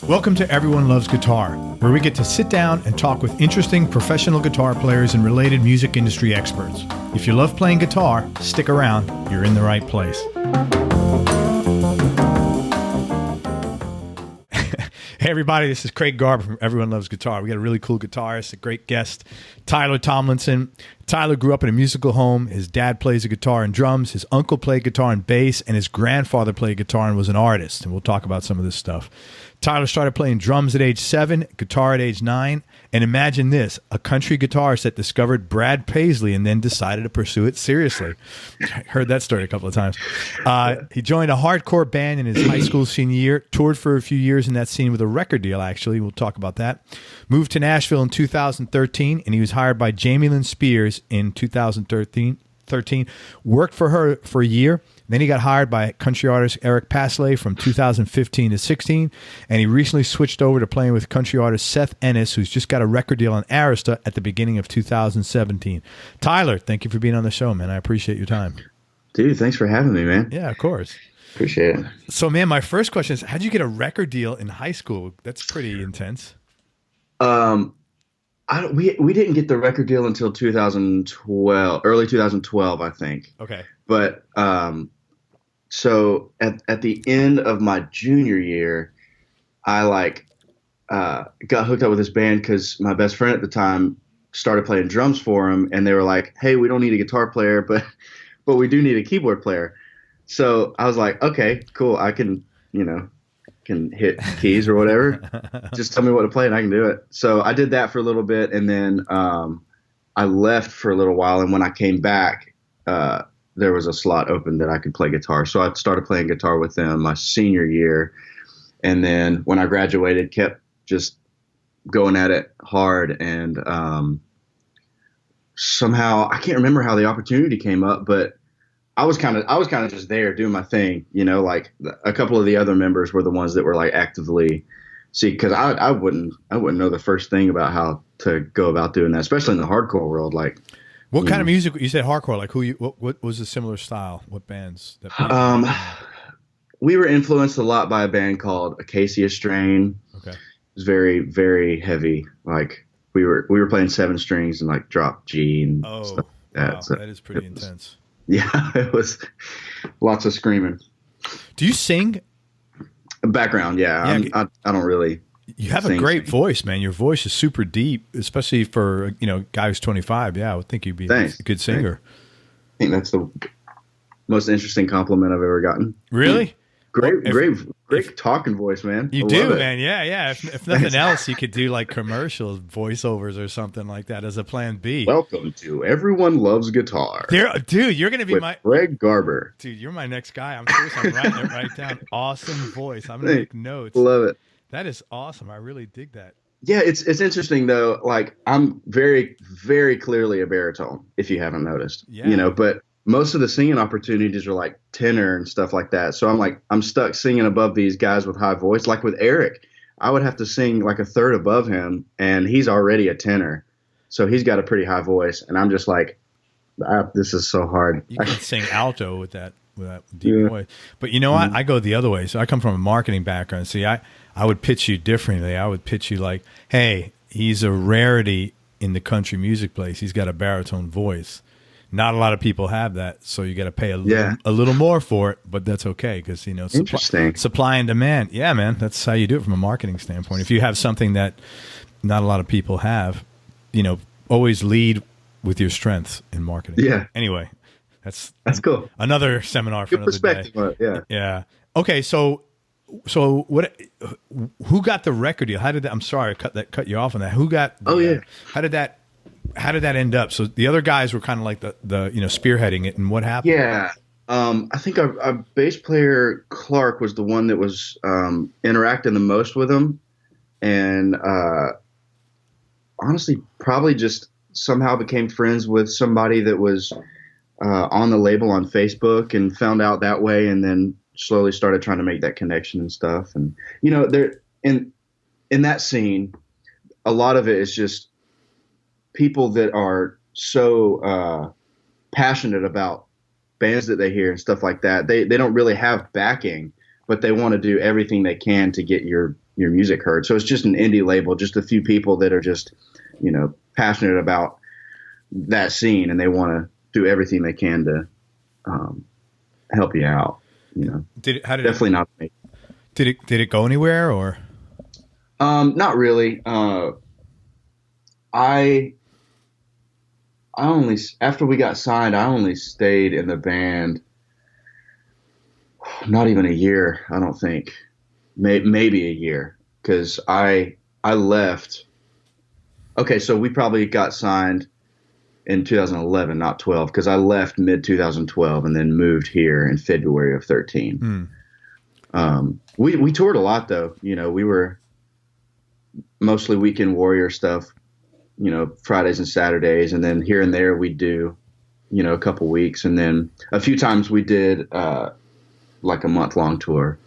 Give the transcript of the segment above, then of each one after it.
Welcome to Everyone Loves Guitar, where we get to sit down and talk with interesting professional guitar players and related music industry experts. If you love playing guitar, stick around. You're in the right place. Hey everybody, this is Craig Garber from Everyone Loves Guitar. We got a really cool guitarist, a great guest, Tyler Tomlinson. Tyler grew up in a musical home. His dad plays the guitar and drums. His uncle played guitar and bass, and his grandfather played guitar and was an artist. And we'll talk about some of this stuff. Tyler started playing drums at age 7, guitar at age 9, and imagine this, a country guitarist that discovered Brad Paisley and then decided to pursue it seriously. I heard that story a couple of times. He joined a hardcore band in his high school senior year, toured for a few years in that scene with a record deal, actually. We'll talk about that. Moved to Nashville in 2013, and he was hired by Lynn Spears in 2013. Worked for her for a year. Then he got hired by country artist Eric Paslay from 2015 to 16, and he recently switched over to playing with country artist Seth Ennis, who's just got a record deal on Arista at the beginning of 2017. Tyler, thank you for being on the show, man. I appreciate your time. Dude, thanks for having me, man. Yeah, of course. Appreciate it. So, man, my first question is, how'd you get a record deal in high school? That's pretty intense. We didn't get the record deal until 2012, early 2012, I think. Okay. But so at the end of my junior year, I got hooked up with this band because my best friend at the time started playing drums for him, and they were like, "Hey, we don't need a guitar player, but we do need a keyboard player." So I was like, "Okay, cool. I can hit keys or whatever. Just tell me what to play and I can do it." So I did that for a little bit, and then I left for a little while, and when I came back, there was a slot open that I could play guitar. So I started playing guitar with them my senior year, and then when I graduated, kept just going at it hard, and somehow I can't remember how the opportunity came up, but I was kind of just there doing my thing, like a couple of the other members were the ones that were like actively because I wouldn't know the first thing about how to go about doing that, especially in the hardcore world. Like, what kind of music? You said hardcore. Like what was a similar style? What bands? We were influenced a lot by a band called Acacia Strain. Okay. It was very, very heavy. Like we were playing 7 strings and like drop G and stuff like that. Wow, so that is pretty intense. Yeah, it was lots of screaming. Do you sing? Background, yeah. I don't really. You have a great voice, man. Your voice is super deep, especially for a guy who's 25. Yeah, I would think you'd be a good singer. I think that's the most interesting compliment I've ever gotten. Really? Great talking voice, man. You do, man. Yeah. If nothing else, you could do like commercials, voiceovers, or something like that as a plan B. Welcome to Everyone Loves Guitar. Dude, you're going to be Greg Garber. Dude, you're my next guy. I'm serious. I'm writing it right down. Awesome voice. I'm going to make notes. Love it. That is awesome. I really dig that. Yeah, it's interesting though. Like I'm very, very clearly a baritone. If you haven't noticed, but most of the singing opportunities are like tenor and stuff like that. So I'm stuck singing above these guys with high voice. Like with Eric, I would have to sing like a third above him, and he's already a tenor, so he's got a pretty high voice, and I'm just like, this is so hard. You can sing alto with that deep voice. But you know what? I go the other way. So I come from a marketing background. See, I would pitch you differently. I would pitch you like, hey, he's a rarity in the country music place. He's got a baritone voice. Not a lot of people have that, so you got to pay a little more for it, but that's okay because supply and demand. Yeah, man, that's how you do it from a marketing standpoint. If you have something that not a lot of people have, always lead with your strengths in marketing. Yeah. Anyway, that's cool. Another seminar for Good another perspective day. on it, yeah. Yeah. Okay, so what? Who got the record deal? How did that? I'm sorry, I cut you off on that. Who got? How did that end up? So the other guys were kind of like the spearheading it, and what happened? Yeah, I think our bass player Clark was the one that was interacting the most with him, and honestly, probably just somehow became friends with somebody that was on the label on Facebook and found out that way, and then slowly started trying to make that connection and stuff. And there in that scene, a lot of it is just people that are so passionate about bands that they hear and stuff like that. They don't really have backing, but they want to do everything they can to get your your music heard. So it's just an indie label, just a few people that are just, passionate about that scene, and they want to do everything they can to help you out. Definitely not me. Did it go anywhere or? Not really. I only, after we got signed, I only stayed in the band not even a year, I don't think. Maybe a year, because I left. Okay, so we probably got signed in 2011, not 12, because I left mid 2012 and then moved here in February of 13. We toured a lot though. We were mostly Weekend Warrior stuff, Fridays and Saturdays, and then here and there we'd do, a couple weeks, and then a few times we did like a month-long tour.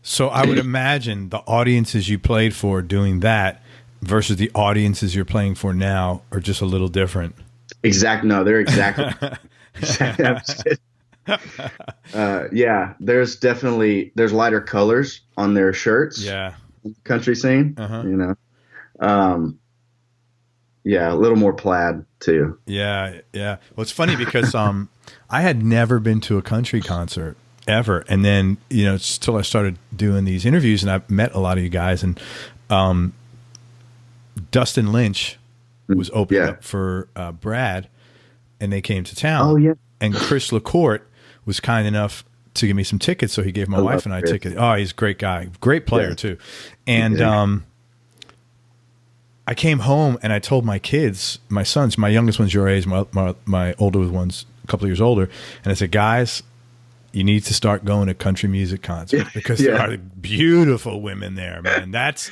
So I would imagine the audiences you played for doing that versus the audiences you're playing for now are just a little different. No, they're exactly. Yeah, there's lighter colors on their shirts. Yeah. Country scene, yeah, a little more plaid too. Yeah. Well, it's funny because I had never been to a country concert ever, and then it's till I started doing these interviews, and I met a lot of you guys, and Dustin Lynch was opening up for Brad, and they came to town. Oh yeah, and Chris LaCourte was kind enough to give me some tickets, so he gave my wife and I tickets. Oh, he's a great guy, great player too. And I came home and I told my kids, my sons, my youngest one's your age, my older one's a couple of years older, and I said, guys, you need to start going to country music concerts because there are beautiful women there, man. That's,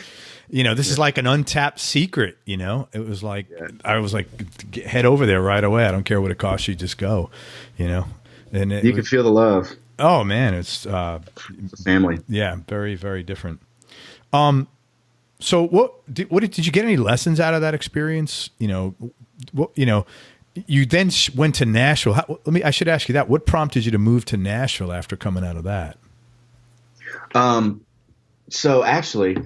this is like an untapped secret, It was like, I was like, head over there right away. I don't care what it costs you, just go, And you can feel the love. Oh man, it's family. Yeah, very, very different. So what did you get any lessons out of that experience? You then went to Nashville. I should ask you that. What prompted you to move to Nashville after coming out of that? So actually,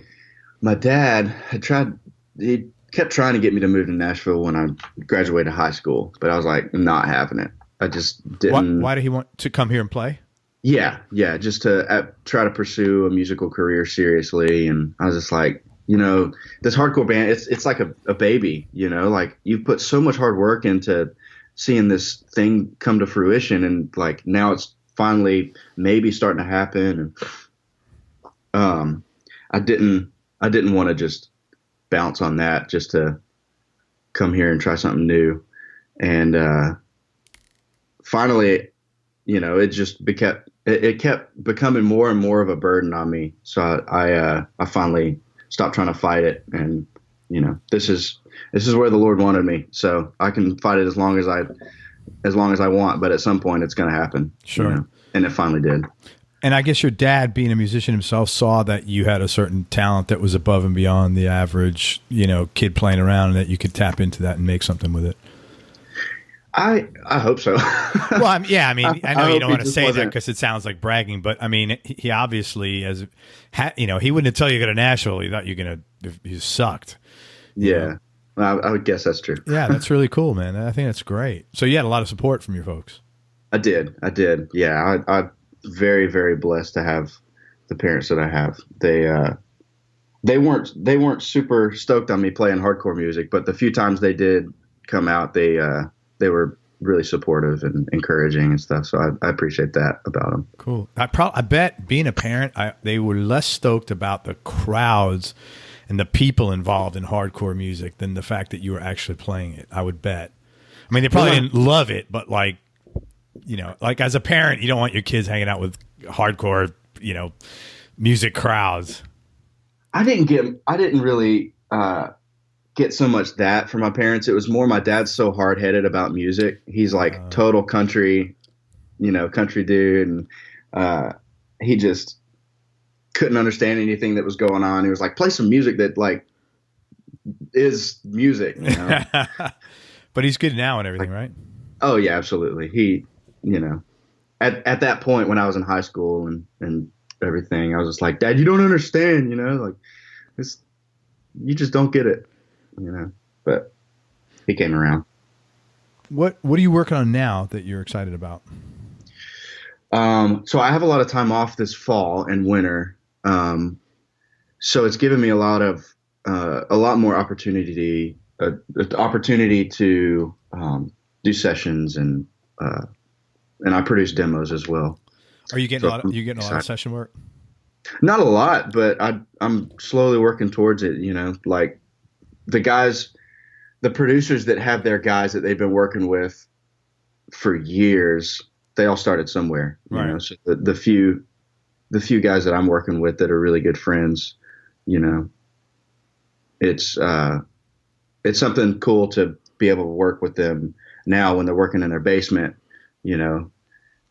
my dad he kept trying to get me to move to Nashville when I graduated high school, but I was like, I'm not having it. I just didn't. Why did he want to come here and play? Yeah, just to try to pursue a musical career seriously. And I was just like, this hardcore band, it's like a baby, like you've put so much hard work into seeing this thing come to fruition, and like now it's finally maybe starting to happen. And I didn't want to just bounce on that just to come here and try something new. And finally, it just it kept becoming more and more of a burden on me. So I finally stopped trying to fight it, and this is where the Lord wanted me. So I can fight it as long as I want, but at some point it's going to happen. Sure. And it finally did. And I guess your dad, being a musician himself, saw that you had a certain talent that was above and beyond the average, kid playing around, and that you could tap into that and make something with it. I hope so. Well, I know you don't want to say that because it sounds like bragging, but I mean, he obviously he wouldn't tell you to go to Nashville. He thought you sucked. Yeah. Well, I would guess that's true. Yeah, that's really cool, man. I think that's great. So you had a lot of support from your folks. I did. Yeah. I'm very, very blessed to have the parents that I have. They weren't super stoked on me playing hardcore music, but the few times they did come out, they were really supportive and encouraging and stuff. So I appreciate that about them. Cool. I bet being a parent, they were less stoked about the crowds and the people involved in hardcore music than the fact that you were actually playing it. I would bet. I mean, they probably didn't love it, but like as a parent, you don't want your kids hanging out with hardcore, music crowds. I didn't really get so much that from my parents. It was more my dad's so hard-headed about music. He's like total country dude, and he just couldn't understand anything that was going on. He was like, play some music that like is music, But he's good now and everything, right? Oh yeah, absolutely. He, at that point when I was in high school and everything. I was just like, Dad, you don't understand, like this, you just don't get it, but he came around. What are you working on now that you're excited about? So I have a lot of time off this fall and winter. So it's given me a lot more opportunity to do sessions, and I produce demos as well. Are you getting a lot of session work? Not a lot, but I'm slowly working towards it. Like the producers that have their guys that they've been working with for years, they all started somewhere. Right. So the few guys that I'm working with that are really good friends, it's something cool to be able to work with them now when they're working in their basement,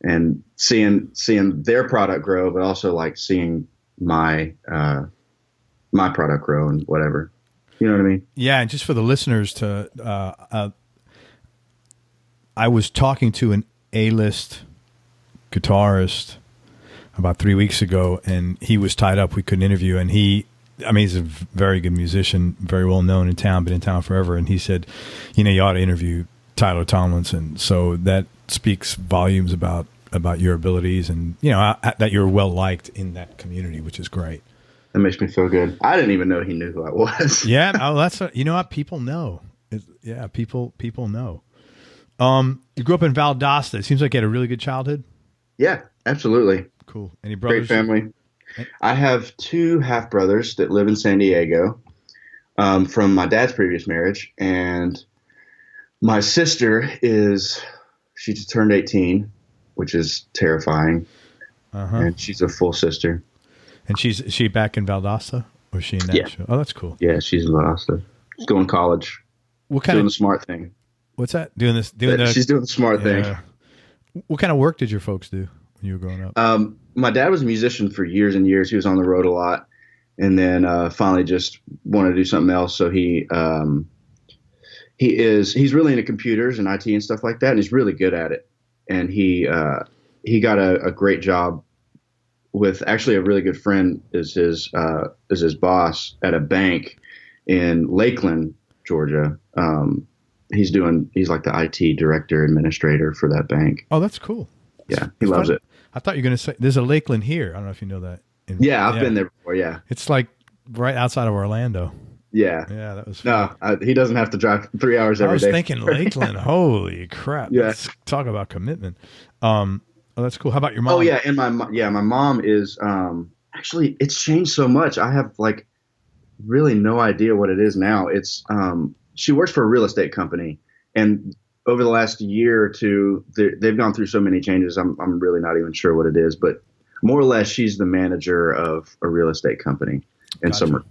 and seeing their product grow, but also like seeing my product grow and whatever. You know what I mean? Yeah. And just for the listeners I was talking to an A-list guitarist about 3 weeks ago, and he was tied up. We couldn't interview, and he's a very good musician, very well known in town, been in town forever. And he said, you ought to interview Tyler Tomlinson. So that speaks volumes about your abilities, and that you're well liked in that community, which is great. That makes me feel good. I didn't even know he knew who I was. Yeah, that's what people know. People know. You grew up in Valdosta. It seems like you had a really good childhood. Yeah, absolutely. Cool. Any brothers? Great family. I have 2 half brothers that live in San Diego, from my dad's previous marriage, and my sister she just turned 18, which is terrifying. And she's a full sister. And is she back in Valdosta, or is she in Nashville? Yeah. Oh, that's cool. Yeah, she's in Valdosta. She's going to college. Doing the smart thing. What's that? She's doing the smart thing. What kind of work did your folks do when you were growing up? My dad was a musician for years and years. He was on the road a lot, and then finally just wanted to do something else. So he's really into computers and IT and stuff like that, and he's really good at it. And he got a great job with actually a really good friend is his boss at a bank in Lakeland, Georgia. He's like the IT director administrator for that bank. Oh, that's cool. Yeah, he loves it. I thought you were going to say there's a Lakeland here. I don't know if you know that. Yeah, I've been there before. Yeah, it's like right outside of Orlando. Yeah, that was fun. No, he doesn't have to drive 3 hours every day. I was thinking Lakeland. Holy crap! Yeah, let's talk about commitment. Oh, that's cool. How about your mom? Oh yeah, and my mom is actually it's changed so much. I have like really no idea what it is now. It's she works for a real estate company, and over the last year or two, they've gone through so many changes. I'm really not even sure what it is, but more or less, she's the manager of a real estate company in summer.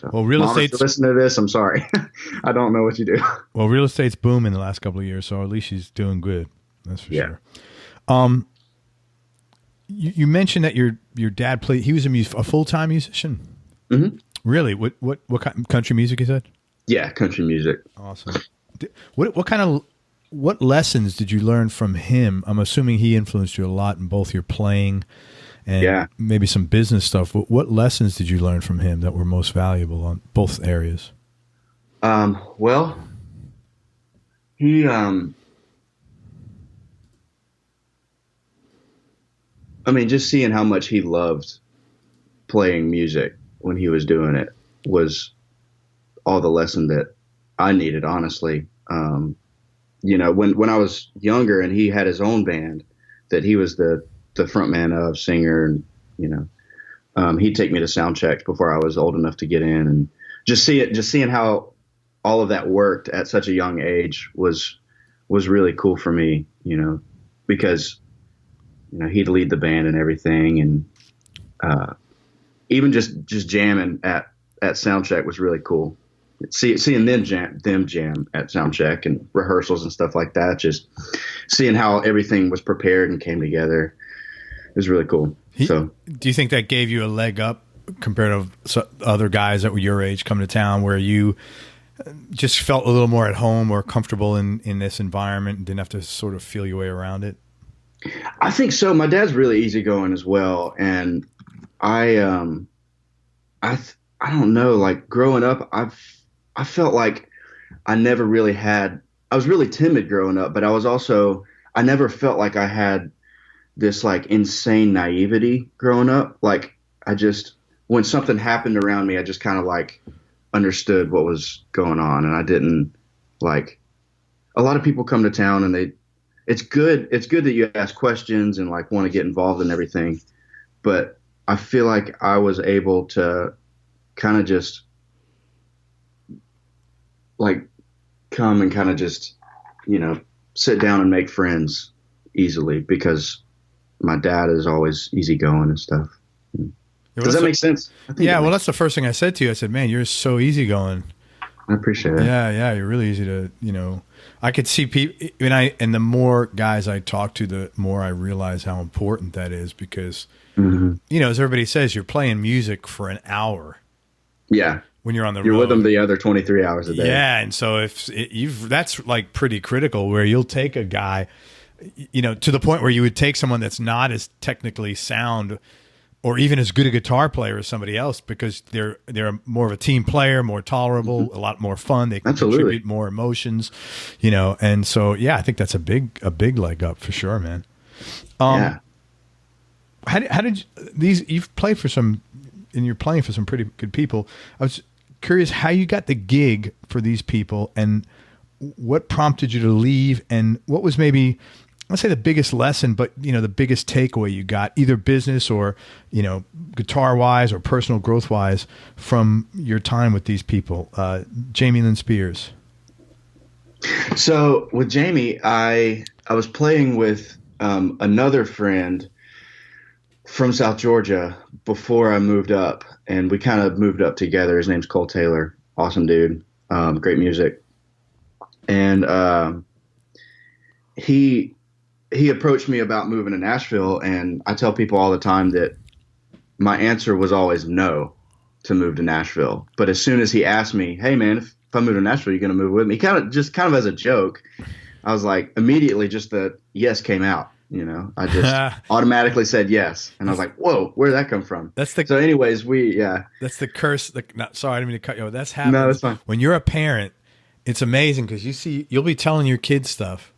So, well, real estate. Listen to this. I'm sorry, I don't know what you do. Well, real estate's booming in the last couple of years, so at least she's doing good. That's for sure. You mentioned that your dad played. He was a full-time musician. Mm-hmm. Really? What kind country music you said? Yeah, country music. Awesome. What lessons did you learn from him? I'm assuming he influenced you a lot in both your playing and maybe some business stuff. What lessons did you learn from him that were most valuable on both areas? Well, he just seeing how much he loved playing music when he was doing it was all the lesson that I needed, honestly. When I was younger and he had his own band that he was the front man of, singer, and, he'd take me to sound checks before I was old enough to get in, and just seeing how all of that worked at such a young age was really cool for me, because, he'd lead the band and everything. And, even just jamming at sound check was really cool. Seeing them jam at soundcheck and rehearsals and stuff like that, just seeing how everything was prepared and came together is really cool. So, do you think that gave you a leg up compared to other guys that were your age coming to town, where you just felt a little more at home or comfortable in this environment and didn't have to sort of feel your way around it? I think so. My dad's really easygoing as well, and I don't know, like growing up, I felt like I never really had, I was really timid growing up, but I never felt like I had this like insane naivety growing up. Like when something happened around me, I just kind of like understood what was going on. And I didn't like, a lot of people come to town and it's good that you ask questions and like want to get involved in everything. But I feel like I was able to kind of just like come and kind of just, sit down and make friends easily because my dad is always easygoing and stuff. Does that make sense? Yeah. Well, that's the first thing I said to you. I said, man, you're so easygoing. I appreciate it. Yeah. You're really easy to, I could see people, and the more guys I talk to, the more I realize how important that is because, as everybody says, you're playing music for an hour. Yeah. When you're on the road. You're with them the other 23 hours a day. Yeah. And so that's like pretty critical where you'll take a guy, to the point where you would take someone that's not as technically sound or even as good a guitar player as somebody else because they're more of a team player, more tolerable, a lot more fun. They can contribute more emotions, and so, yeah, I think that's a big leg up for sure, man. Yeah. How did you've played for some, and you're playing for some pretty good people. I was curious how you got the gig for these people and what prompted you to leave and what was maybe, let's say the biggest lesson, but the biggest takeaway you got either business or, guitar wise or personal growth wise from your time with these people. Jamie Lynn Spears. So with Jamie, I was playing with another friend from South Georgia before I moved up, and we kind of moved up together. His name's Cole Taylor. Awesome dude. Great music. And he approached me about moving to Nashville, and I tell people all the time that my answer was always no to move to Nashville. But as soon as he asked me, hey man, if I move to Nashville, you're going to move with me? Kind of as a joke, I was like, immediately just the yes came out. I just automatically said yes. And I was like, whoa, where did that come from? So anyways, that's the curse. Sorry, I didn't mean to cut you off. That's happening. No, that's fine. When you're a parent, it's amazing because you'll be telling your kids stuff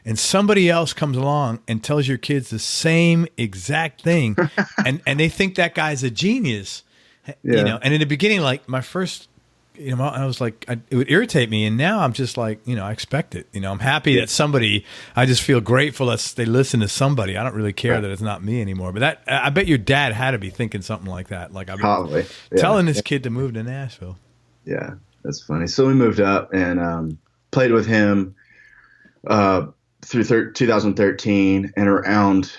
and somebody else comes along and tells your kids the same exact thing. and they think that guy's a genius, and in the beginning, like my first, I was like, it would irritate me. And now I'm just like, I expect it. I'm happy that somebody, I just feel grateful that they listen to somebody. I don't really care that it's not me anymore. But I bet your dad had to be thinking something like that. Like, probably telling this kid to move to Nashville. Yeah, that's funny. So we moved up and played with him through 2013 and around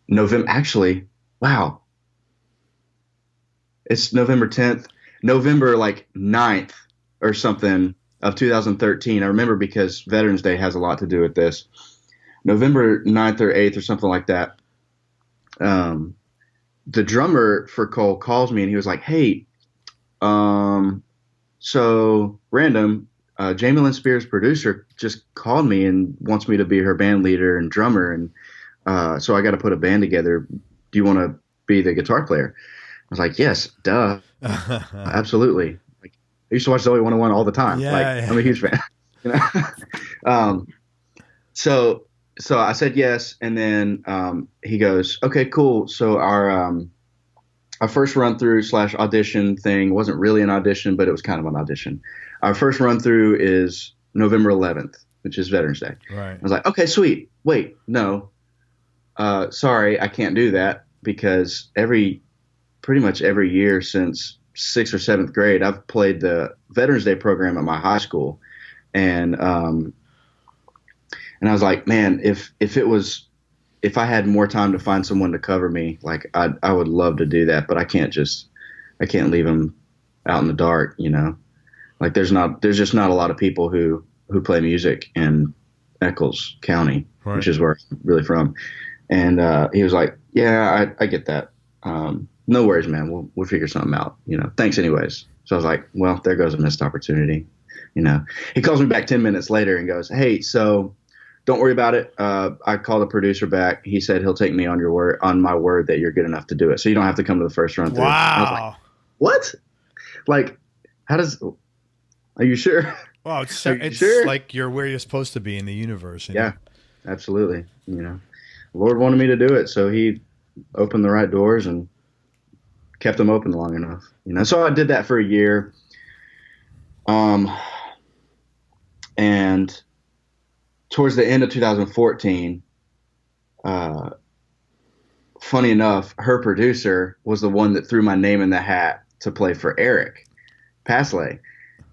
November. Actually, wow. It's November 10th. November like 9th or something of 2013. I remember because Veterans Day has a lot to do with this. November 9th or 8th or something like that. The drummer for Cole calls me and he was like, hey, so random, Jamie Lynn Spears' producer just called me and wants me to be her band leader and drummer. And so I got to put a band together. Do you want to be the guitar player? I was like, yes, duh. Absolutely. Like, I used to watch Zoe 101 all the time. I'm a huge fan. So I said yes, and then he goes, okay, cool. So our first run through / audition thing wasn't really an audition, but it was kind of an audition. Our first run through is November 11th, which is Veterans Day. Right. I was like, okay, sweet. Wait, no, sorry, I can't do that because pretty much every year since 6th or 7th grade, I've played the Veterans Day program at my high school. And I was like, man, if I had more time to find someone to cover me, like I would love to do that, but I can't leave them out in the dark, like there's just not a lot of people who play music in Eccles County, right, which is where I'm really from. And he was like, yeah, I get that. No worries, man. We'll figure something out. Thanks anyways. So I was like, well, there goes a missed opportunity. He calls me back 10 minutes later and goes, hey, so don't worry about it. I called the producer back. He said he'll take me on my word that you're good enough to do it. So you don't have to come to the first run through. Wow. I was like, what? Like, are you sure? Well, it's sure? like you're where you're supposed to be in the universe. Yeah, absolutely. The Lord wanted me to do it. So he opened the right doors and kept them open long enough. So I did that for a year. And towards the end of 2014, funny enough, her producer was the one that threw my name in the hat to play for Eric Paslay.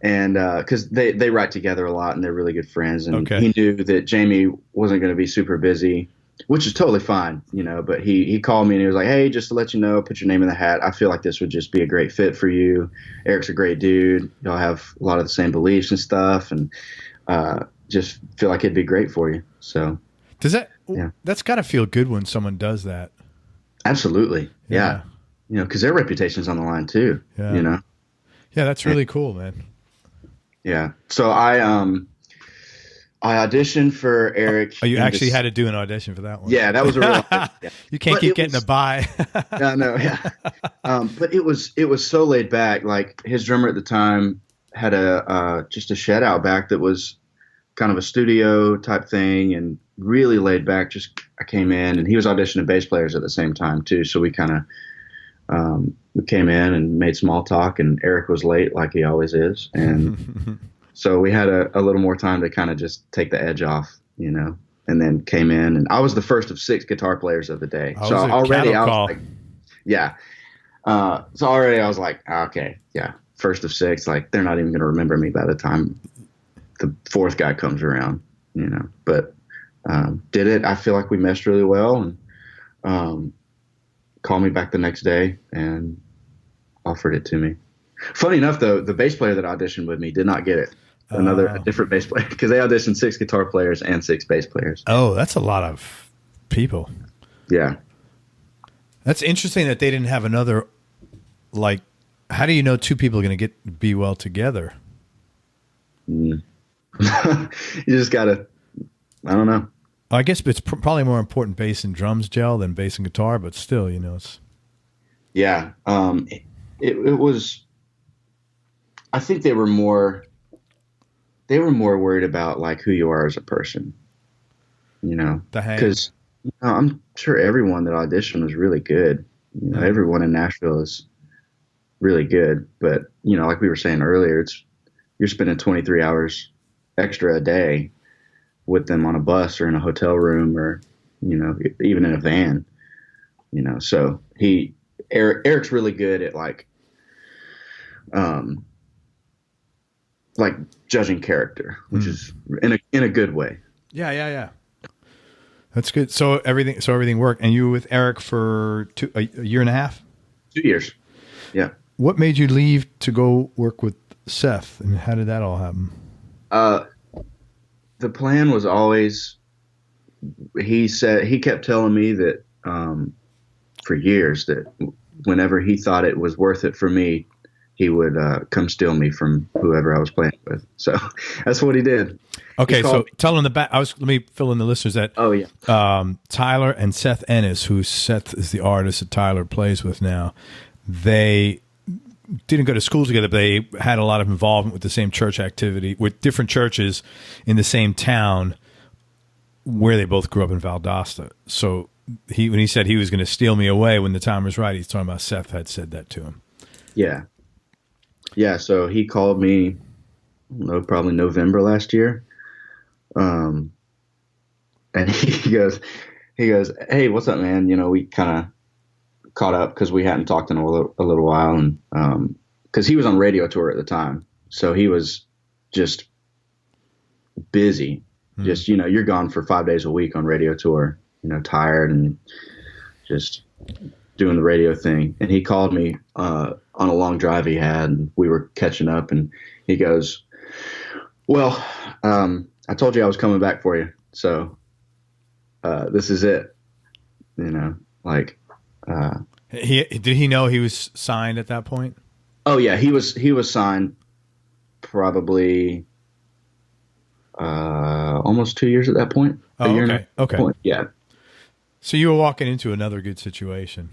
And because they write together a lot and they're really good friends. And he knew that Jamie wasn't going to be super busy, which is totally fine, but he called me and he was like, hey, just to let you know, put your name in the hat. I feel like this would just be a great fit for you. Eric's a great dude. Y'all have a lot of the same beliefs and stuff. And just feel like it'd be great for you. So that's got to feel good when someone does that. Absolutely. Yeah. Because their reputation's on the line too. Yeah. Yeah, that's really cool, man. Yeah. So I auditioned for Eric. Oh, you actually had to do an audition for that one. Yeah, that was a real. Yeah. You can't keep getting a bye. No. But it was so laid back. Like his drummer at the time had just a shed out back that was kind of a studio type thing and really laid back. I came in and he was auditioning bass players at the same time too. So we kind of we came in and made small talk, and Eric was late like he always is, and so we had a little more time to kind of just take the edge off, and then came in, and I was the first of 6 guitar players of the day. So already I was like, yeah. So already I was like, okay, yeah, first of 6, like they're not even going to remember me by the time the 4th guy comes around, but did it. I feel like we meshed really well, and called me back the next day and offered it to me. Funny enough, though, the bass player that auditioned with me did not get it. A different bass player, because they auditioned 6 guitar players and 6 bass players. Oh, that's a lot of people. Yeah. That's interesting that they didn't have another, like, how do you know 2 people are going to be well together? You just got to, I don't know. I guess it's probably more important bass and drums gel than bass and guitar, but still, it's. Yeah. It was, I think they were more worried about like who you are as a person, because I'm sure everyone that auditioned was really good. Everyone in Nashville is really good, but like we were saying earlier, you're spending 23 hours extra a day with them on a bus or in a hotel room or, even in a van, so Eric's really good at like judging character, which is in a good way. Yeah. That's good. So everything worked. And you were with Eric for a year and a half? 2 years. Yeah. What made you leave to go work with Seth, and how did that all happen? The plan was always, he kept telling me that for years that whenever he thought it was worth it for me, he would come steal me from whoever I was playing with. So that's what he did. Okay, so tell him let me fill in the listeners that. Oh yeah. Tyler and Seth Ennis, who Seth is the artist that Tyler plays with now, they didn't go to school together, but they had a lot of involvement with the same church activity, with different churches in the same town where they both grew up in Valdosta. So when he said he was going to steal me away when the time was right, he's talking about Seth had said that to him. Yeah. Yeah. So he called me, probably November last year. And he goes, hey, what's up, man? We kind of caught up because we hadn't talked in a little while, and because he was on radio tour at the time, so he was just busy. Just you're gone for 5 days a week on radio tour, tired and just doing the radio thing. And he called me on a long drive he had, and we were catching up, and he goes, well, I told you I was coming back for you, so this is it. Did he know he was signed at that point? Oh yeah, he was signed probably almost 2 years at that point. Oh, okay. Okay. Point. Yeah. So you were walking into another good situation.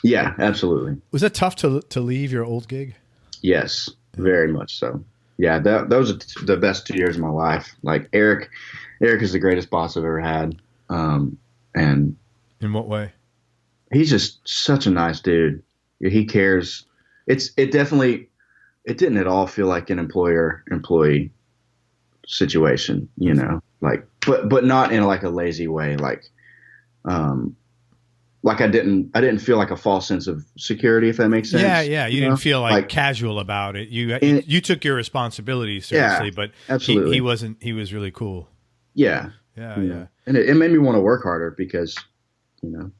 Yeah, absolutely. Was it tough to leave your old gig? Yes, very much so. Yeah, those are the best 2 years of my life. Like Eric is the greatest boss I've ever had. And in what way? He's just such a nice dude. He cares. It didn't at all feel like an employer-employee situation, you know, like, but not in like a lazy way. Like I didn't feel like a false sense of security, if that makes sense. Yeah. Yeah. You didn't feel like casual about it. You took your responsibility seriously, but absolutely. he was really cool. Yeah. Yeah. Yeah. And it made me want to work harder because, you know,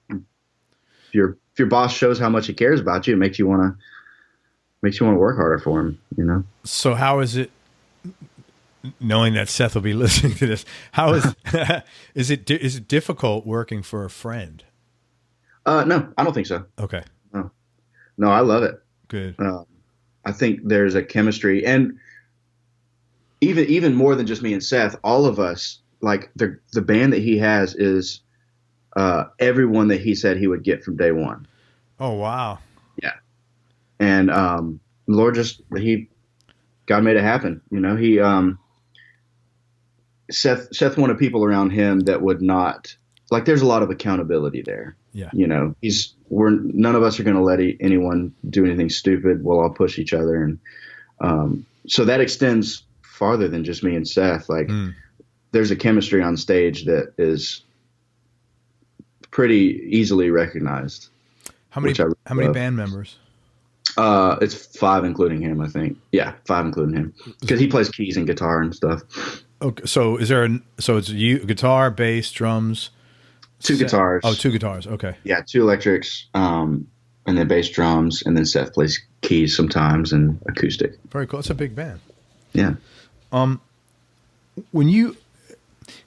if your boss shows how much he cares about you, it makes you want to work harder for him, you know? So how is it, knowing that Seth will be listening to this, how is, is it difficult working for a friend? No, I don't think so. Okay. No, I love it. Good. I think there's a chemistry, and even more than just me and Seth, all of us, like the band that he has is everyone that he said he would get from day one. Oh, wow. Yeah. And Lord God made it happen. You know, Seth wanted people around him that would not, like, there's a lot of accountability there. Yeah. You know, none of us are going to let anyone do anything stupid. We'll all push each other. And so that extends farther than just me and Seth. Like there's a chemistry on stage that is pretty easily recognized. How many band members? It's 5, including him, I think. Yeah, 5, including him, because he plays keys and guitar and stuff. Okay, so it's you, guitar, bass, drums, 2 guitars. Oh, 2 guitars. Okay. Yeah, 2 electrics, and then bass, drums, and then Seth plays keys sometimes and acoustic. Very cool. It's a big band. Yeah.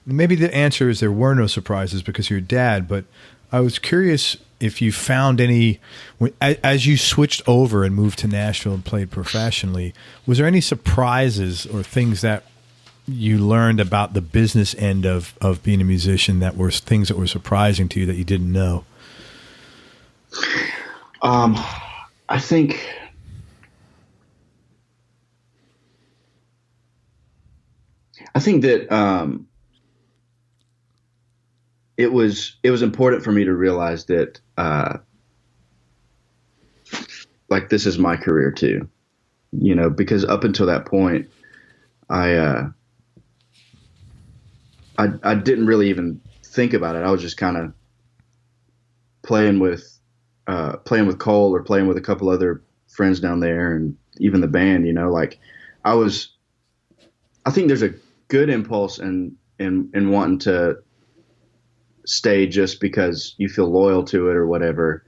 Maybe the answer is there were no surprises because you're dad, but I was curious if you found any, as you switched over and moved to Nashville and played professionally, was there any surprises or things that you learned about the business end of being a musician that were things that were surprising to you that you didn't know? I think that it was important for me to realize that like this is my career too, you know, because up until that point, I didn't really even think about it. I was just kind of playing with Cole or playing with a couple other friends down there, and even the band, you know, like I think there's a good impulse in wanting to stay just because you feel loyal to it or whatever.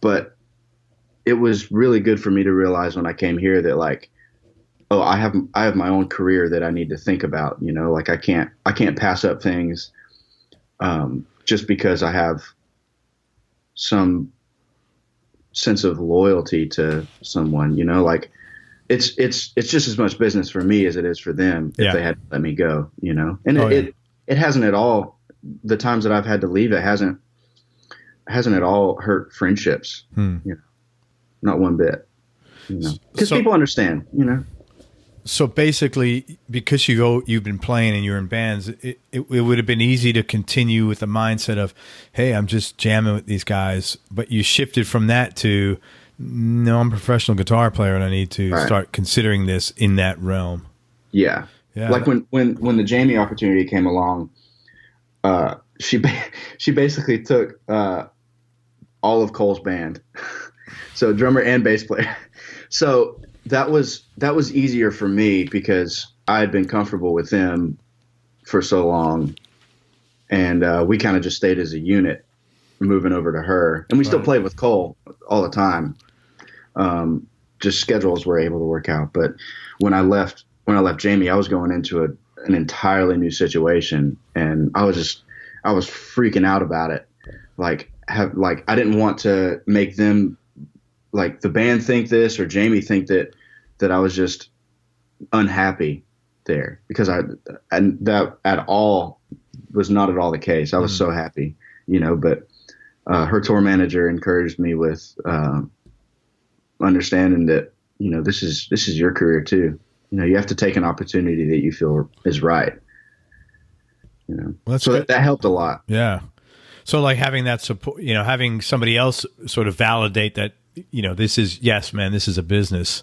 But it was really good for me to realize when I came here that, like, oh, I have my own career that I need to think about, you know, like I can't pass up things just because I have some sense of loyalty to someone, you know, like it's just as much business for me as it is for them if they had to let me go, you know. And it hasn't at all, the times that I've had to leave, it hasn't at all hurt friendships, you know, not one bit, you know, because people understand, you know. So basically, because you've been playing and you're in bands, it would have been easy to continue with the mindset of, hey, I'm just jamming with these guys. But you shifted from that to, no, I'm a professional guitar player and I need to start considering this in that realm. Yeah. Like when the Jamie opportunity came along, she basically took all of Cole's band, so drummer and bass player. So that was easier for me because I had been comfortable with them for so long, and we kind of just stayed as a unit, moving over to her, and we still played with Cole all the time. Just schedules were able to work out, but when I left Jamie, I was going into an entirely new situation, and I was freaking out about it. Like I didn't want to make them, like, the band think this or Jamie think that I was just unhappy there, because and that at all was not at all the case. I was so happy, but her tour manager encouraged me with understanding that, this is your career too. You have to take an opportunity that you feel is right. Well, so that helped a lot. Yeah. So like having that support, having somebody else sort of validate that, this is, yes, man, this is a business.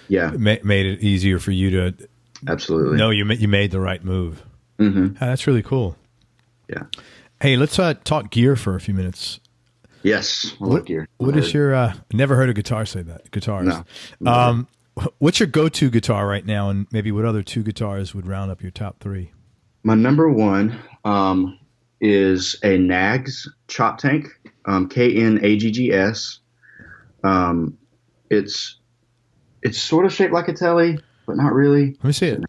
Yeah. Made it easier for you to absolutely know you made the right move. Mm-hmm. That's really cool. Yeah. Hey, let's talk gear for a few minutes. Yes. I love gear. What is your, never heard a guitar say that, guitarist. No. What's your go-to guitar right now, and maybe what other two guitars would round up your top three? My number one is a Nags Chop Tank, Knaggs. It's sort of shaped like a Tele, but not really. Let me see it.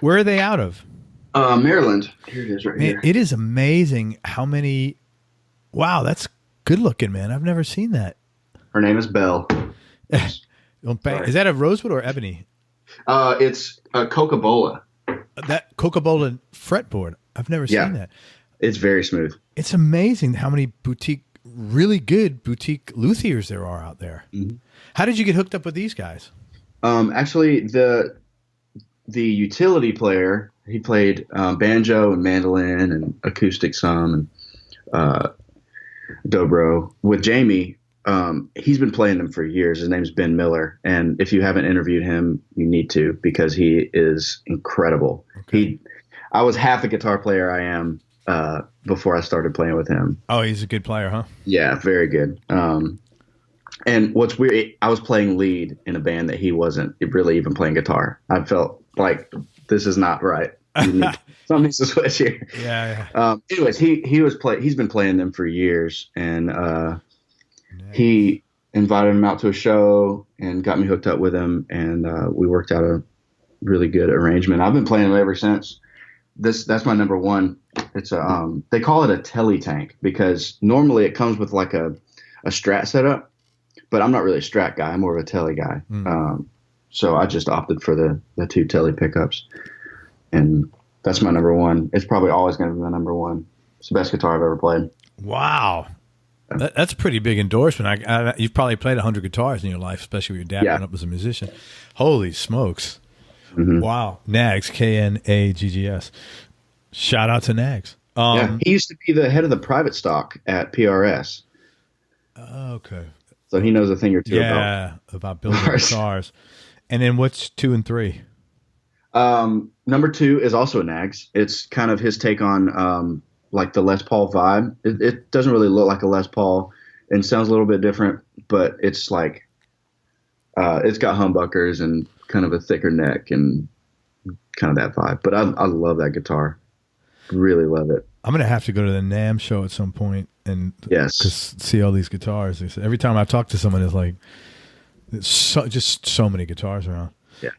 Where are they out of? Maryland. Here it is right here. It is amazing how many. Wow, that's good looking, man. I've never seen that. Her name is Belle. Is that a rosewood or ebony? It's a Coca-Cola. That Coca-Cola fretboard. I've never seen that. It's very smooth. It's amazing how many really good boutique luthiers there are out there. Mm-hmm. How did you get hooked up with these guys? Actually, the utility player, he played banjo and mandolin and acoustic some and dobro with Jamie. He's been playing them for years. His name's Ben Miller. And if you haven't interviewed him, you need to, because he is incredible. Okay. I was half a guitar player I am before I started playing with him. Oh, he's a good player, huh? Yeah, very good. And what's weird, I was playing lead in a band that he wasn't really even playing guitar. I felt like this is not right. Something needs to switch here. Yeah. Anyways, he's been playing them for years, and he invited him out to a show and got me hooked up with him, and we worked out a really good arrangement. I've been playing them ever since. That's my number one. It's they call it a Tele tank because normally it comes with like a Strat setup, but I'm not really a Strat guy. I'm more of a Tele guy. So I just opted for the two Tele pickups, and that's my number one. It's probably always going to be my number one. It's the best guitar I've ever played. Wow. That's a pretty big endorsement. You've probably played 100 guitars in your life, especially with your dad growing up as a musician. Holy smokes. Mm-hmm. Wow. Knaggs, Knaggs. Shout out to Knaggs. He used to be the head of the private stock at PRS. Okay. So he knows a thing or two about building guitars. And then what's 2 and 3? Number 2 is also a Knaggs. It's kind of his take on like the Les Paul vibe. It doesn't really look like a Les Paul and sounds a little bit different, but it's like it's got humbuckers and kind of a thicker neck and kind of that vibe. But I love that guitar. Really love it. I'm going to have to go to the NAMM show at some point and see all these guitars. Every time I talk to someone, it's like just so many guitars around. Yeah.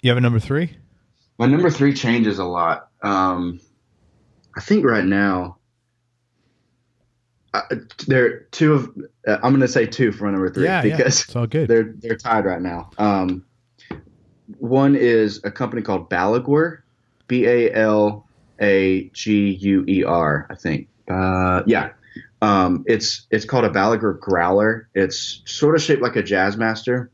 You have a number 3? My number 3 changes a lot. I think right now there are two of. I'm going to say 2 for my number 3 because it's all good. They're tied right now. One is a company called Balaguer, Balaguer, I think. It's called a Balaguer Growler. It's sort of shaped like a Jazzmaster,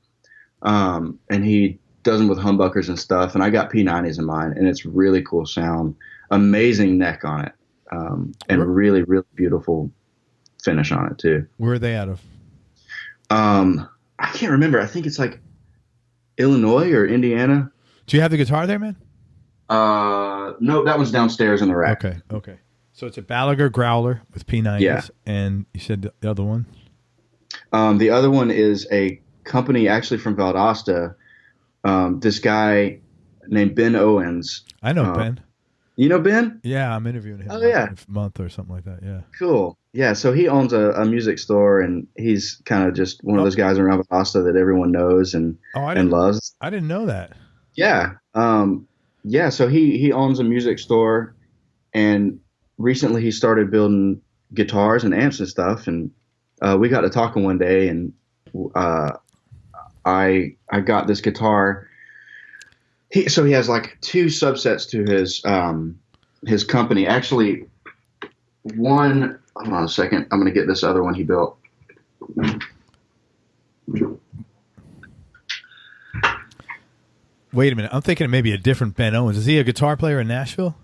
and he does them with humbuckers and stuff. And I got P90s in mine, and it's really cool sound. Amazing neck on it, and really, really beautiful finish on it too. Where are they out of? I can't remember. I think it's like Illinois or Indiana. Do you have the guitar there, man? No, that one's downstairs in the rack. Okay. So it's a Balaguer Growler with P90s. Yeah. And you said the other one? The other one is a company actually from Valdosta. This guy named Ben Owens. I know Ben. You know Ben? Yeah, I'm interviewing him. A month or something like that. Yeah. Cool. Yeah, so he owns a music store, and he's kind of just one of those guys around Valdosta that everyone knows and loves. I didn't know that. Yeah. So he owns a music store, and recently he started building guitars and amps and stuff, and we got to talking one day, and I got this guitar He has like two subsets to his company. Actually, one. Hold on a second. I'm going to get this other one he built. Wait a minute. I'm thinking it may be a different Ben Owens. Is he a guitar player in Nashville?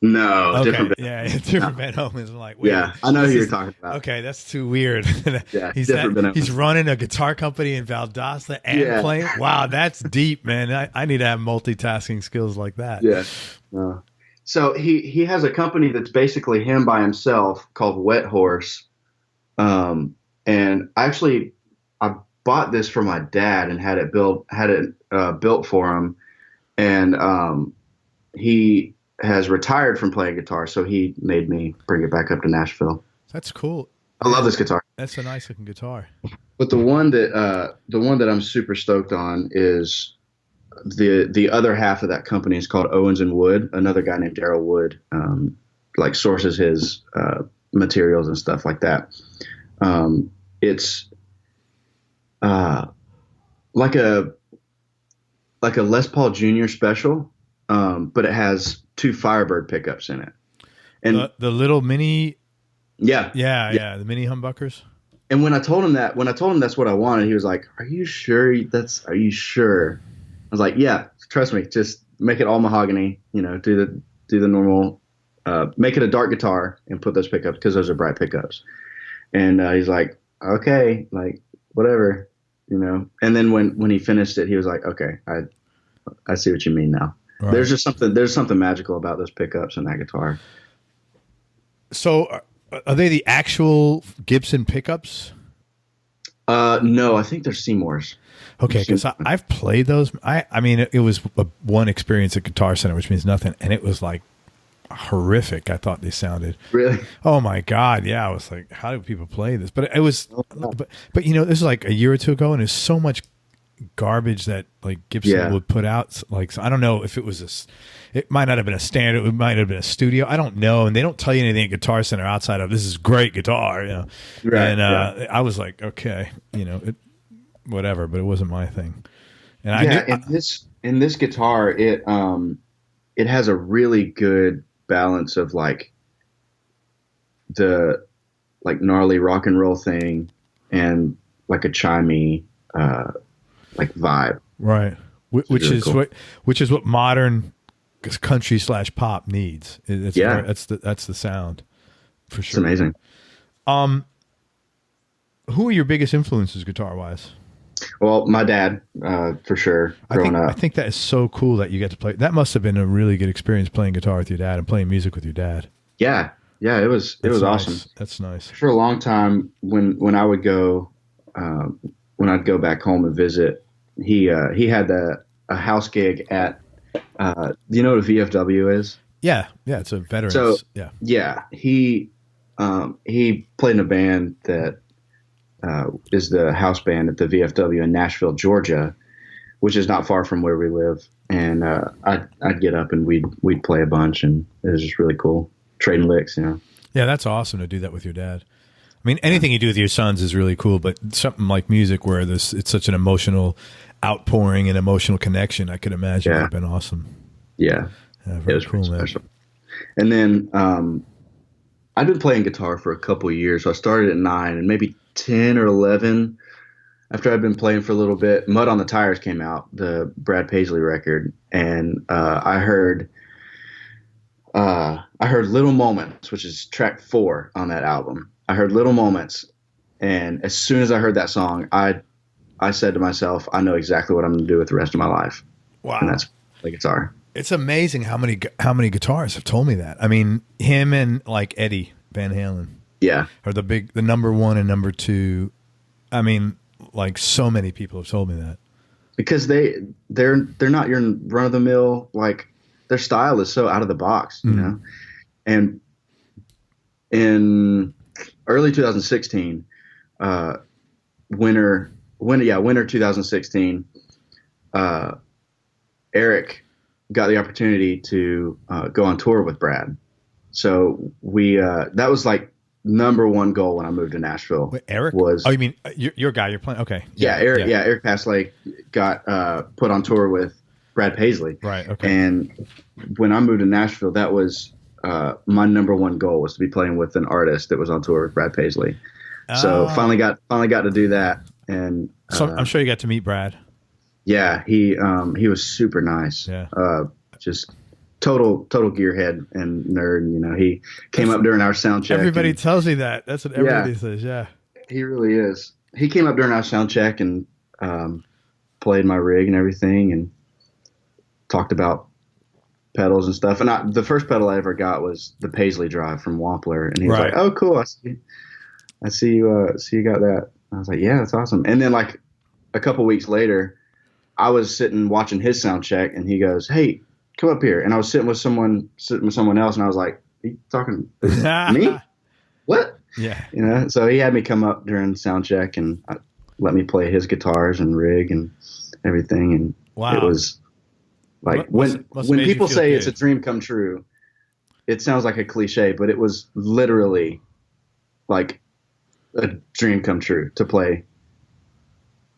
No, Okay. different. Yeah, different Ben Owens. I'm like, wait, Yeah, I know who you're talking about. Okay, that's too weird. Yeah, he's different Ben Owens. he's running a guitar company in Valdosta and playing. Wow, that's deep, man. I need to have multitasking skills like that. Yeah. So he has a company that's basically him by himself called Wet Horse. And actually I bought this for my dad and had it built for him. And he has retired from playing guitar, so he made me bring it back up to Nashville. That's cool. I love this guitar. That's a nice looking guitar. But the one that I'm super stoked on is the other half of that company is called Owens and Wood. Another guy named Daryl Wood like sources his materials and stuff like that. It's like a Les Paul Jr. special, but it has two Firebird pickups in it. And the little mini, yeah, the mini humbuckers. And when I told him that's what I wanted, he was like, "Are you sure? Are you sure?" I was like, "Yeah, trust me. Just make it all mahogany. You know, do the normal, make it a dark guitar and put those pickups because those are bright pickups." And he's like, "Okay, like whatever, you know." And then when he finished it, he was like, "Okay, I see what you mean now." Right. There's something magical about those pickups and that guitar. So, are they the actual Gibson pickups? No, I think they're Seymour's. Okay, because I've played those. I mean, it was one experience at Guitar Center, which means nothing, and it was like horrific. I thought they sounded really. Oh my god, yeah. I was like, how do people play this? But it was, but you know, this is like a year or two ago, and there's so much garbage that like Gibson would put out. Like, so I don't know if it was it might not have been a standard. It might have been a studio. I don't know. And they don't tell you anything at Guitar Center outside of this is great guitar, you know. Right, and I was like, okay, you know, whatever. But it wasn't my thing. And in this guitar, it has a really good balance of like the like gnarly rock and roll thing and like a chimey like vibe, right? Which is cool. which is what modern country / pop needs. That's the sound for sure. It's amazing. Who are your biggest influences guitar wise? Well, my dad, for sure. I think that is so cool that you get to play. That must have been a really good experience playing guitar with your dad and playing music with your dad. Yeah, it was nice. awesome. That's nice. For a long time, when I would go, when I'd go back home and visit, he had a house gig at, do you know what a VFW is? Yeah, it's a veteran. So he played in a band that is the house band at the VFW in Nashville, Georgia, which is not far from where we live. And I'd get up and we'd play a bunch, and it was just really cool, trading licks, you know. Yeah, that's awesome to do that with your dad. I mean, anything you do with your sons is really cool, but something like music where it's such an emotional outpouring and emotional connection, I could imagine would have been awesome. Yeah, very cool, man. Special. And then I've been playing guitar for a couple of years. So I started at 9, and maybe 10 or 11 after I'd been playing for a little bit, Mud on the Tires came out, the Brad Paisley record, and I heard Little Moments, which is track 4 on that album. I heard Little Moments, and as soon as I heard that song, I said to myself, I know exactly what I'm going to do with the rest of my life. Wow. And that's the guitar. It's amazing how many guitarists have told me that. I mean, him and like Eddie Van Halen. Yeah. Are the number 1 and number 2. I mean, like so many people have told me that. Because they're not your run of the mill, like their style is so out of the box, you know? And in early 2016, winter 2016, Eric got the opportunity to go on tour with Brad. So we that was like number 1 goal when I moved to Nashville. Wait, Eric was. Oh, you mean your guy? You're playing? Okay. Yeah, Eric. Yeah, Eric Paslay got put on tour with Brad Paisley. Right. Okay. And when I moved to Nashville, that was my number one goal, was to be playing with an artist that was on tour with Brad Paisley. So finally got to do that. And so I'm sure you got to meet Brad. Yeah, he was super nice. Yeah. Just total gearhead and nerd. You know, he came up during our sound check. Everybody tells me that. That's what everybody says. Yeah. He really is. He came up during our sound check and played my rig and everything, and talked about pedals and stuff. And the first pedal I ever got was the Paisley Drive from Wampler, and he was like, "Oh, cool! I see you got that." I was like, "Yeah, that's awesome." And then like a couple weeks later, I was sitting watching his sound check, and he goes, "Hey, come up here." And I was sitting with someone else, and I was like, "Are you talking to me? What?" Yeah. You know. So he had me come up during sound check and let me play his guitars and rig and everything. And wow. It was like when people say good. It's a dream come true, it sounds like a cliche, but it was literally like a dream come true to play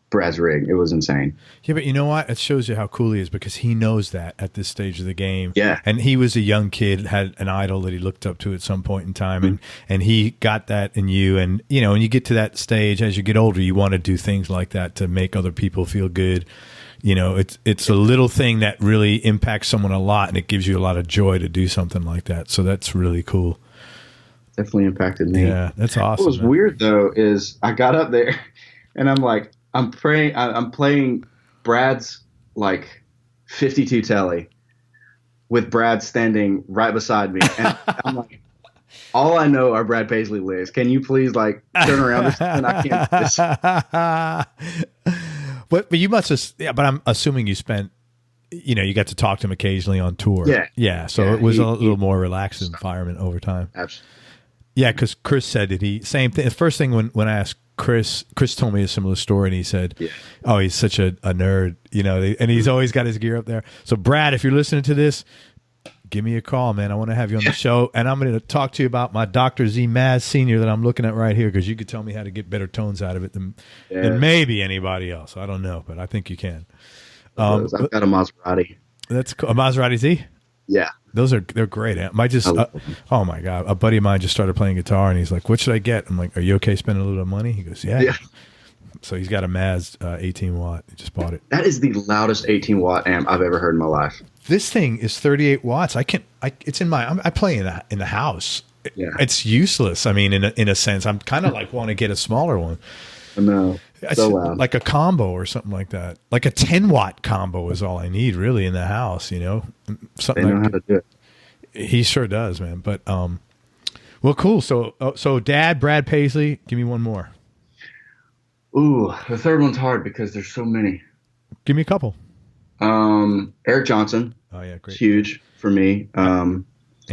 Brad's rig. It was insane. Yeah, but you know what? It shows you how cool he is, because he knows that at this stage of the game. Yeah. And he was a young kid, had an idol that he looked up to at some point in time, Mm-hmm. and he got that in you. And, you know, when you get to that stage, as you get older, you want to do things like that to make other people feel good. You know, it's a little thing that really impacts someone a lot, and it gives you a lot of joy to do something like that. So that's really cool. Definitely impacted me. Yeah, that's awesome. What was weird, though, is I got up there and I'm like, I'm playing Brad's like 52 telly with Brad standing right beside me, and I'm like, all I know are Brad Paisley licks. Can you please like turn around and I can't do this. But you must have. Yeah, but I'm assuming you spent. You know, you got to talk to him occasionally on tour. Yeah, yeah. So it was a little more relaxed environment over time. Absolutely. Yeah, because Chris said that same thing. The first thing when I asked Chris told me a similar story, and he said, "Oh, he's such a nerd, you know," and he's always got his gear up there. So, Brad, if you're listening to this, give me a call, man. I want to have you on the show, and I'm going to talk to you about my Dr. Z Maz Senior that I'm looking at right here, because you could tell me how to get better tones out of it than maybe anybody else. I don't know, but I think you can. I've got a Maserati. That's cool. A Maserati Z. Yeah. They're great. Oh my God. A buddy of mine just started playing guitar, and he's like, "What should I get?" I'm like, "Are you okay spending a little money?" He goes, yeah. So he's got a Maz 18 watt. He just bought it. That is the loudest 18 watt amp I've ever heard in my life. This thing is 38 watts. I play in the house. Yeah. It's useless. I mean, in a sense, I'm kind of like want to get a smaller one. No. So loud. Like a combo or something like that. Like a 10 watt combo is all I need really in the house, you know? Something they know how to do it. He sure does, man. But, well, cool. So Dad, Brad Paisley, give me one more. Ooh, the third one's hard because there's so many. Give me a couple. Eric Johnson. Oh, yeah, great. Huge for me. And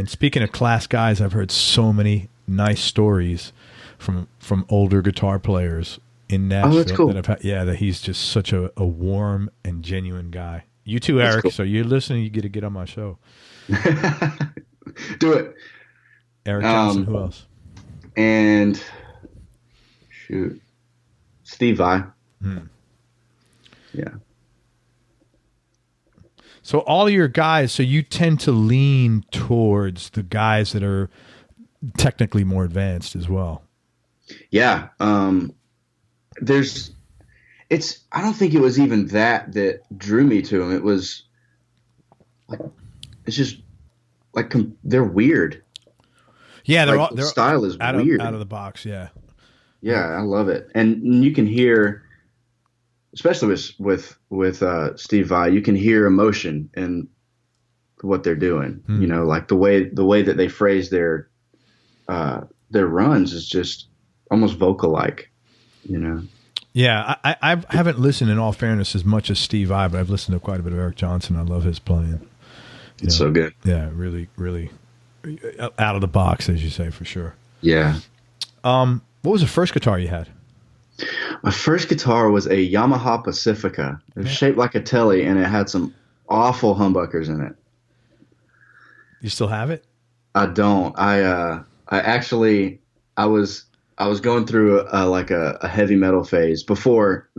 speaking of class guys, I've heard so many nice stories from older guitar players in Nashville. Oh, that's cool. That he's just such a warm and genuine guy. You too, Eric. Cool. So you're listening, you get to get on my show. Do it. Eric Johnson, who else? And Steve Vai. Yeah. So all your guys, so you tend to lean towards the guys that are technically more advanced as well. Yeah. I don't think it was even that drew me to him. It was like, it's just like they're weird. Yeah. Their style is weird. Out of the box. Yeah. Yeah. I love it. And you can hear, especially with Steve Vai, you can hear emotion in what they're doing. You know, like the way that they phrase their runs is just almost vocal-like, you know. Yeah, I haven't listened, in all fairness, as much as Steve Vai, but I've listened to quite a bit of Eric Johnson. I love his playing. It's so good. Yeah, really, really out of the box, as you say, for sure. Yeah. What was the first guitar you had? My first guitar was a Yamaha Pacifica. It was shaped like a telly, and it had some awful humbuckers in it. You still have it? I don't. I was going through a heavy metal phase before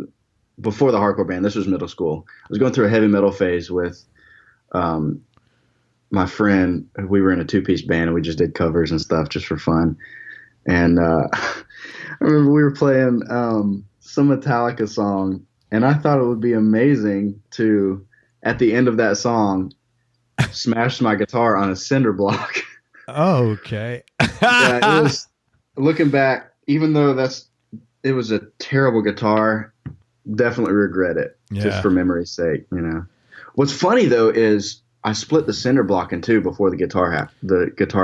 before the hardcore band. This was middle school. I was going through a heavy metal phase with my friend. We were in a 2-piece band and we just did covers and stuff just for fun. And I remember we were playing some Metallica song, and I thought it would be amazing to, at the end of that song, smash my guitar on a cinder block. Oh, okay. Yeah, it was, looking back, even though it was a terrible guitar, definitely regret it, just for memory's sake, you know. What's funny though is I split the cinder block in two before the guitar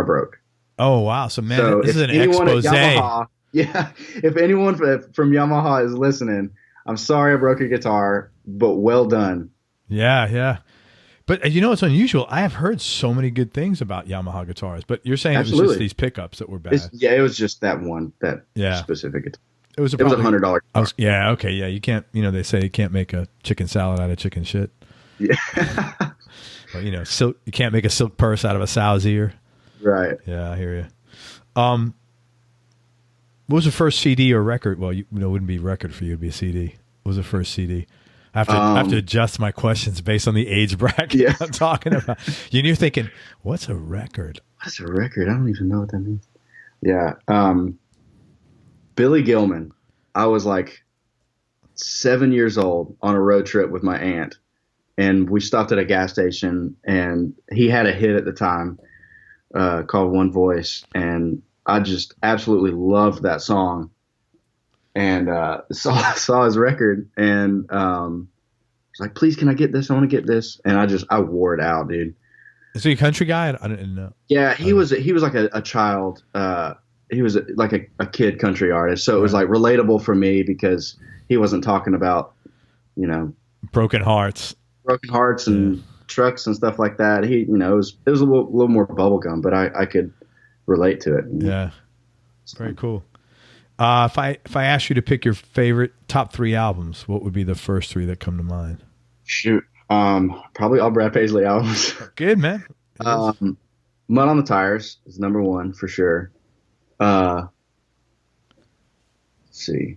broke. Oh wow! So man, this is an expose. Yamaha, yeah, if anyone from Yamaha is listening, I'm sorry I broke your guitar, but well done. Yeah, yeah. But you know, it's unusual. I have heard so many good things about Yamaha guitars, but you're saying Absolutely. It was just these pickups that were bad. It was just that specific guitar. It was $100. Yeah, okay, yeah. You can't, you know, they say you can't make a chicken salad out of chicken shit. Yeah. But you know, you can't make a silk purse out of a sow's ear. Right. Yeah, I hear you. What was the first CD or record? Well, it wouldn't be record for you; it'd be a CD. What was the first CD? I have to adjust my questions based on the age bracket I'm talking about. You're thinking, what's a record? What's a record? I don't even know what that means. Yeah. Billy Gilman. I was like 7 years old on a road trip with my aunt, and we stopped at a gas station, and he had a hit at the time called One Voice, and I just absolutely loved that song. And saw his record, and was like, "Please, can I get this? I want to get this." And I wore it out, dude. Is he a country guy? I didn't know. Yeah, he was like a child. He was like a kid country artist, so it was like relatable for me because he wasn't talking about, you know, broken hearts and trucks and stuff like that. He, you know, it was a little more bubblegum, but I could relate to it. You know? Yeah, very cool. If I asked you to pick your favorite top 3 albums, what would be the first 3 that come to mind? Shoot, probably all Brad Paisley albums. Good, man. Mud on the Tires is number 1 for sure. Let's see.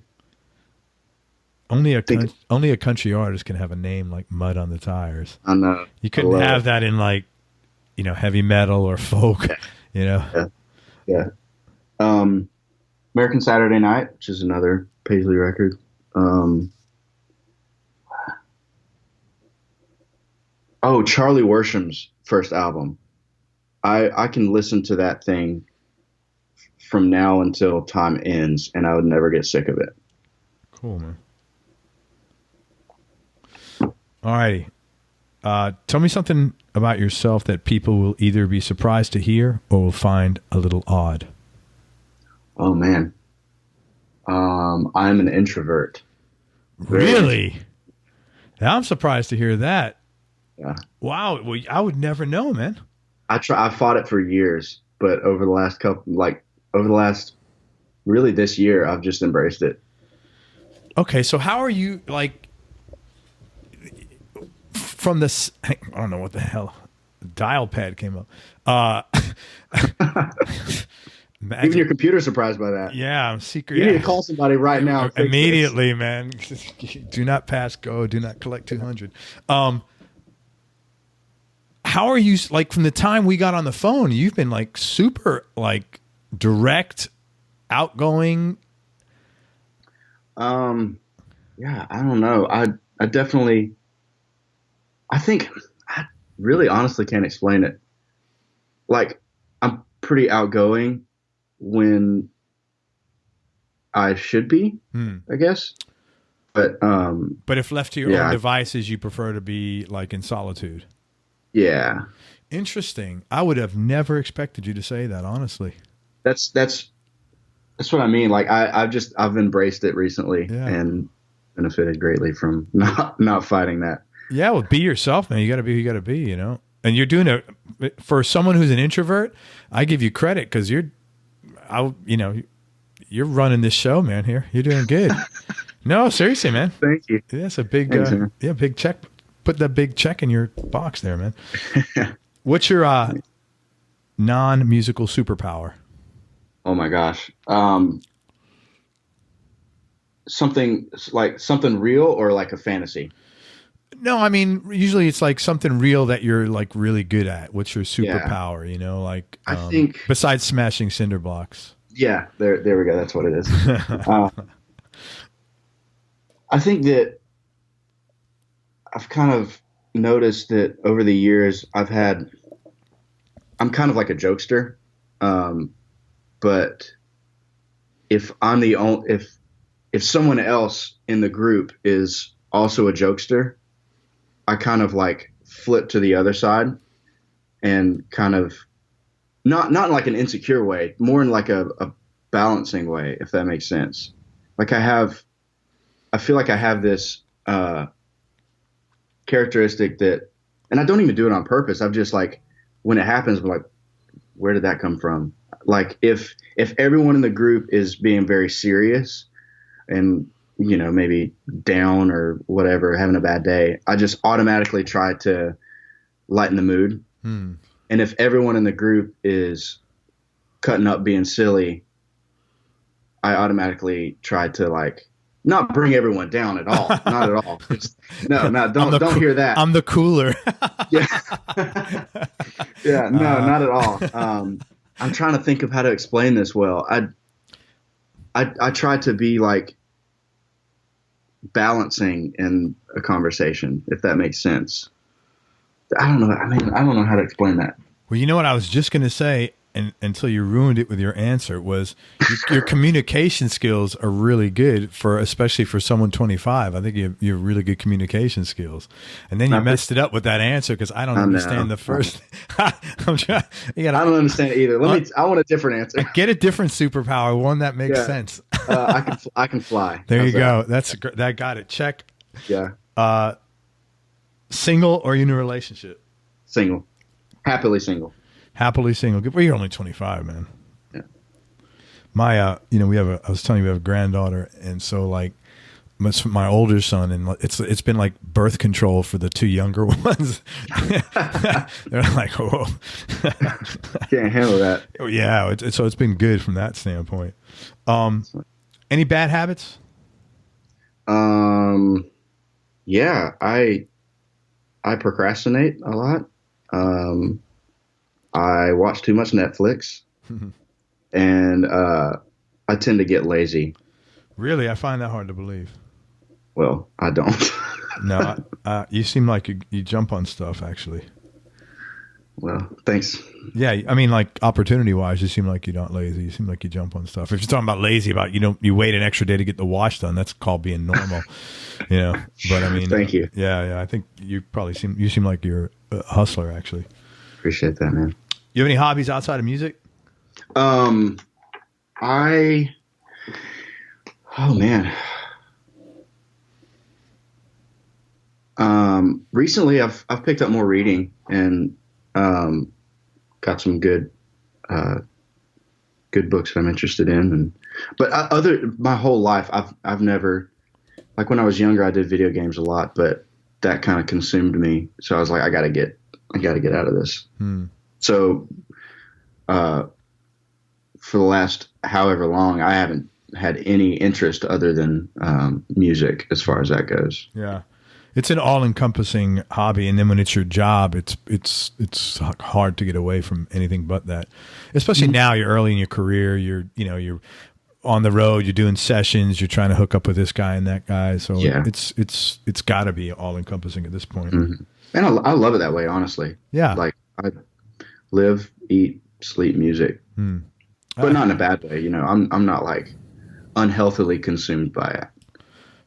Only a country artist can have a name like Mud on the Tires. I know. You couldn't have that in like, you know, heavy metal or folk. Yeah. You know. Yeah. American Saturday Night, which is another Paisley record. Charlie Worsham's first album. I can listen to that thing from now until time ends, and I would never get sick of it. Cool, man. All righty. Tell me something about yourself that people will either be surprised to hear or will find a little odd. Oh, man. I'm an introvert. Really? I'm surprised to hear that. Yeah. Wow. Well, I would never know, man. I fought it for years, but over the last really this year, I've just embraced it. Okay. So how are you like from this? I don't know what the hell dial pad came up. Even your computer's surprised by that. Yeah, I'm secret. You need to call somebody right now. Immediately, man. Do not pass go. Do not collect 200. How are you, like, from the time we got on the phone, you've been, like, super, like, direct, outgoing? Yeah, I don't know. I definitely, I think, I really honestly can't explain it. Like, I'm pretty outgoing when I should be, I guess. But if left to your own devices, you prefer to be, like, in solitude. Yeah. Interesting. I would have never expected you to say that, honestly. That's what I mean. Like I've embraced it recently and benefited greatly from not fighting that. Yeah, well, be yourself, man. You gotta be who you gotta be, you know? And you're doing it for someone who's an introvert. I give you credit because you're running this show, man. Here, you're doing good. No, seriously, man. Thank you. That's a big, big check. Put that big check in your box there, man. What's your non-musical superpower? Oh my gosh. something like something real or like a fantasy? No, I mean, usually it's like something real that you're like really good at. What's your Yeah. superpower? You know, like I think, besides smashing cinder blocks. yeah, there we go. That's what it is. Uh, I think that I've kind of noticed that over the years I'm kind of like a jokester. But if I'm the only, if someone else in the group is also a jokester, I kind of like flip to the other side and kind of not in like an insecure way, more in like a balancing way, if that makes sense. Like I feel like I have this characteristic that, and I don't even do it on purpose. I've just like, when it happens, I'm like, where did that come from? Like if everyone in the group is being very serious and, you know, maybe down or whatever, having a bad day, I just automatically try to lighten the mood. Hmm. And if everyone in the group is cutting up being silly, I automatically try to like not bring everyone down at all. Not at all. No, don't hear that. I'm the cooler. Yeah. Yeah, no, not at all. I'm trying to think of how to explain this well. I try to be like balancing in a conversation, if that makes sense. I don't know. I mean, I don't know how to explain that. Well, you know what I was just going to say, and until you ruined it with your answer, was your communication skills are really good especially for someone 25. I think you have really good communication skills, and then you messed it up with that answer because I don't understand the first. I'm trying. I don't understand either. I want a different answer. Get a different superpower, one that makes sense. I can fly. There you go. That got it. Check. Yeah. Single or you in a relationship? Single. Happily single. Happily single. Well, you're only 25, man. Yeah. My, I was telling you we have a granddaughter, and so like my older son, and it's been like birth control for the two younger ones. They're like, whoa. Can't handle that. Yeah. So it's been good from that standpoint. Any bad habits? Yeah, I procrastinate a lot. I watch too much Netflix, and I tend to get lazy. Really? I find that hard to believe. Well, I don't. No, you seem like you jump on stuff, actually. Well, thanks. Yeah, I mean, like opportunity-wise, you seem like you're not lazy. You seem like you jump on stuff. If you're talking about lazy, you wait an extra day to get the wash done, that's called being normal. But I mean, thank you. Yeah, I think you probably seem like you're a hustler, actually. Appreciate that, man. You have any hobbies outside of music? Oh man. Recently I've picked up more reading and got some good books that I'm interested in, but my whole life I've never, like when I was younger I did video games a lot, but that kind of consumed me, so I was like I gotta get out of this. So for the last however long I haven't had any interest other than music as far as that goes. Yeah. It's an all-encompassing hobby, and then when it's your job, it's hard to get away from anything but that. Especially now, you're early in your career. You're on the road. You're doing sessions. You're trying to hook up with this guy and that guy. So it's got to be all-encompassing at this point. Mm-hmm. And I love it that way, honestly. Yeah, like I live, eat, sleep music, but not in a bad way. I'm not like unhealthily consumed by it.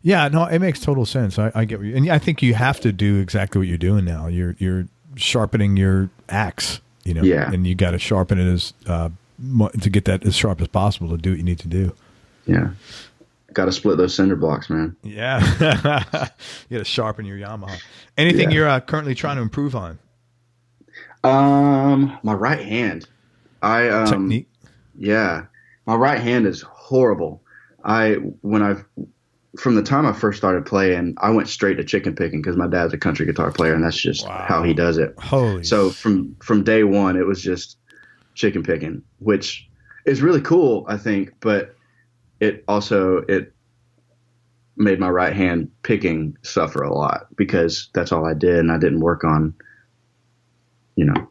Yeah, no, it makes total sense. I get what and I think you have to do exactly what you're doing now. You're sharpening your axe, Yeah. And you got to sharpen it as to get that as sharp as possible to do what you need to do. Yeah, got to split those cinder blocks, man. Yeah, you got to sharpen your Yamaha. Anything you're currently trying to improve on? My right hand. Technique. Yeah, my right hand is horrible. From the time I first started playing, I went straight to chicken picking because my dad's a country guitar player, and that's just how he does it. So from day one, it was just chicken picking, which is really cool, I think. But it made my right hand picking suffer a lot because that's all I did, and I didn't work on.